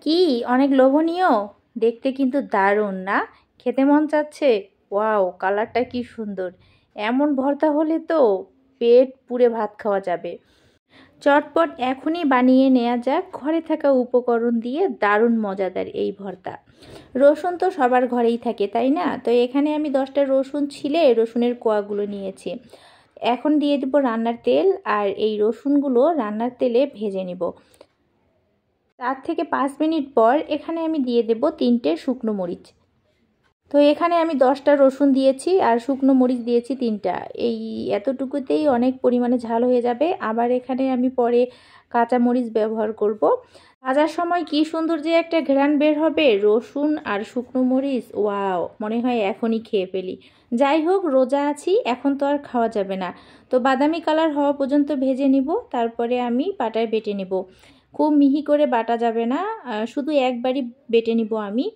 কি অনেক লোভনীয়, দেখতে কিন্তু দারুণ না? খেতে মন চাচ্ছে। ওয়াও, কালারটা কি সুন্দর! এমন ভর্তা হলে তো পেট পুড়ে ভাত খাওয়া যাবে। চটপট এখনই বানিয়ে নেওয়া যাক ঘরে থাকা উপকরণ দিয়ে দারুণ মজাদার এই ভর্তা। রসুন তো সবার ঘরেই থাকে, তাই না? তো এখানে আমি 10টা রসুন ছিলে রসুনের কোয়াগুলো নিয়েছি। এখন দিয়ে দেব রান্নার তেল, আর এই রসুনগুলো রান্নার তেলে ভেজে নিব। 4 থেকে 5 মিনিট পর এখানে আমি দিয়ে দেব 3টে শুকনো মরিচ। তো এখানে আমি 10টা রসুন দিয়েছি আর শুকনো মরিচ দিয়েছি 3টা। এই এতটুকুতেই অনেক পরিমাণে ঝাল হয়ে যাবে। আবার এখানে আমি পরে কাঁচা মরিচ ব্যবহার করব। ভাজার সময় কি সুন্দর যে একটা ঘ্রাণ বের হবে রসুন আর শুকনো মরিচ, ওয়াও, মনে হয় এখনই খেয়ে ফেলি। যাই হোক, রোজা আছি, এখন তো আর খাওয়া যাবে না। তো বাদামি কালার হওয়া পর্যন্ত ভেজে নিব, তারপরে আমি পাটায় বেটে নিব। খুব মিহি করে বাটা যাবে না, শুধু একবারই বেটে নিব আমি।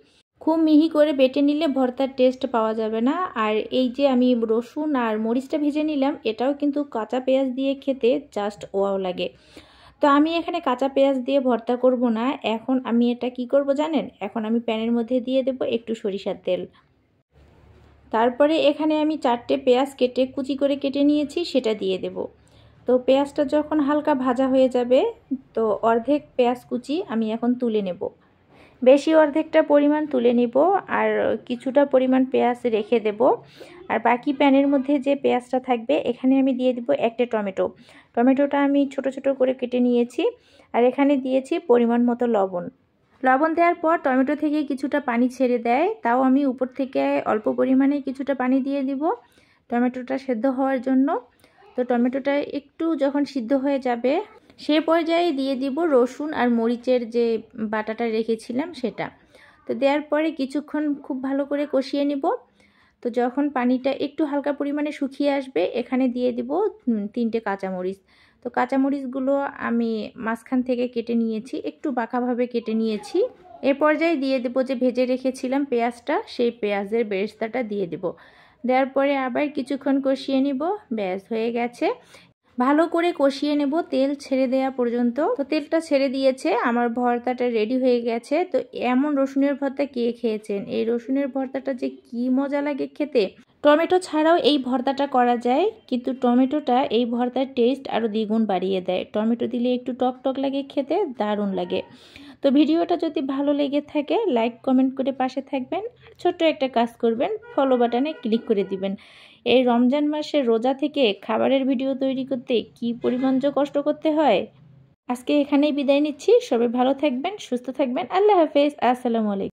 খুব মিহি করে বেটে নিলে ভর্তার টেস্ট পাওয়া যাবে না। আর এই যে আমি রসুন আর মরিচটা ভেজে নিলাম, এটাও কিন্তু কাঁচা পেঁয়াজ দিয়ে খেতে জাস্ট ওয়াও লাগে। তো আমি এখানে কাঁচা পেঁয়াজ দিয়ে ভর্তা করব না। এখন আমি এটা কি করব জানেন? এখন আমি প্যানের মধ্যে দিয়ে দেব একটু সরিষার তেল। তারপরে এখানে আমি 4টে পেঁয়াজ কুচি করে কেটে নিয়েছি, সেটা দিয়ে দেব। তো পেঁয়াজটা যখন হালকা ভাজা হয়ে যাবে, তো অর্ধেক পেঁয়াজ কুচি আমি এখন তুলে নেব। বেশি অর্ধেকটা পরিমাণ তুলে নিব, আর কিছুটা পরিমাণ পেঁয়াজ রেখে দেব। আর বাকি প্যানের মধ্যে যে পেঁয়াজটা থাকবে এখানে আমি দিয়ে দিব একটা টমেটো। টমেটোটা আমি ছোট ছোট করে কেটে নিয়েছি। আর এখানে দিয়েছি পরিমাণ মতো লবণ। লবণ দেওয়ার পর টমেটো থেকে কিছুটা পানি ছেড়ে দেয়, তাও আমি উপর থেকে অল্প পরিমাণে কিছুটা পানি দিয়ে দিব টমেটোটা সেদ্ধ হওয়ার জন্য। তো টমেটোটা একটু যখন সিদ্ধ হয়ে যাবে, সে পর্যায়ে দিয়ে দিব রসুন আর মরিচের যে বাটাটা রেখেছিলাম সেটা। তো দেওয়ার পরে কিছুক্ষণ খুব ভালো করে কষিয়ে নিব। তো যখন পানিটা একটু হালকা পরিমাণে শুকিয়ে আসবে, এখানে দিয়ে দিব 3টে কাঁচামরিচ। তো কাঁচামরিচগুলো আমি মাঝখান থেকে কেটে নিয়েছি, একটু বাঁকাভাবে কেটে নিয়েছি। এ পর্যায়ে দিয়ে দেব যে ভেজে রেখেছিলাম পেঁয়াজটা, সেই পেঁয়াজের বেরেস্তাটা দিয়ে দেব। দেওয়ার পরে আবার কিছুক্ষণ কষিয়ে নিব। ব্যাস, হয়ে গেছে। ভালো করে কষিয়ে নেব তেল ছেড়ে দেওয়া পর্যন্ত। তো তেলটা ছেড়ে দিয়েছে, আমার ভর্তাটা রেডি হয়ে গেছে। তো এমন রসুনের ভর্তা কে খেয়েছেন? এই রসুনের ভর্তাটা যে কি মজা লাগে খেতে। টমেটো ছাড়াও এই ভর্তাটা করা যায়, কিন্তু টমেটোটা এই ভর্তার টেস্ট আরও দ্বিগুণ বাড়িয়ে দেয়। টমেটো দিলে একটু টক টক লাগে খেতে, দারুণ লাগে। তো ভিডিওটা যদি ভালো লেগে থাকে লাইক কমেন্ট করে পাশে থাকবেন, আর ছোট্ট একটা কাজ করবেন, ফলো বাটনে ক্লিক করে দিবেন। এই রমজান মাসে রোজা থেকে খাবারের ভিডিও তৈরি করতে কি পরিমাণ যে কষ্ট করতে হয়। আজকে এখানেই বিদায় নিচ্ছি। সবাই ভালো থাকবেন, সুস্থ থাকবেন। আল্লাহ হাফেজ, আসসালামু আলাইকুম।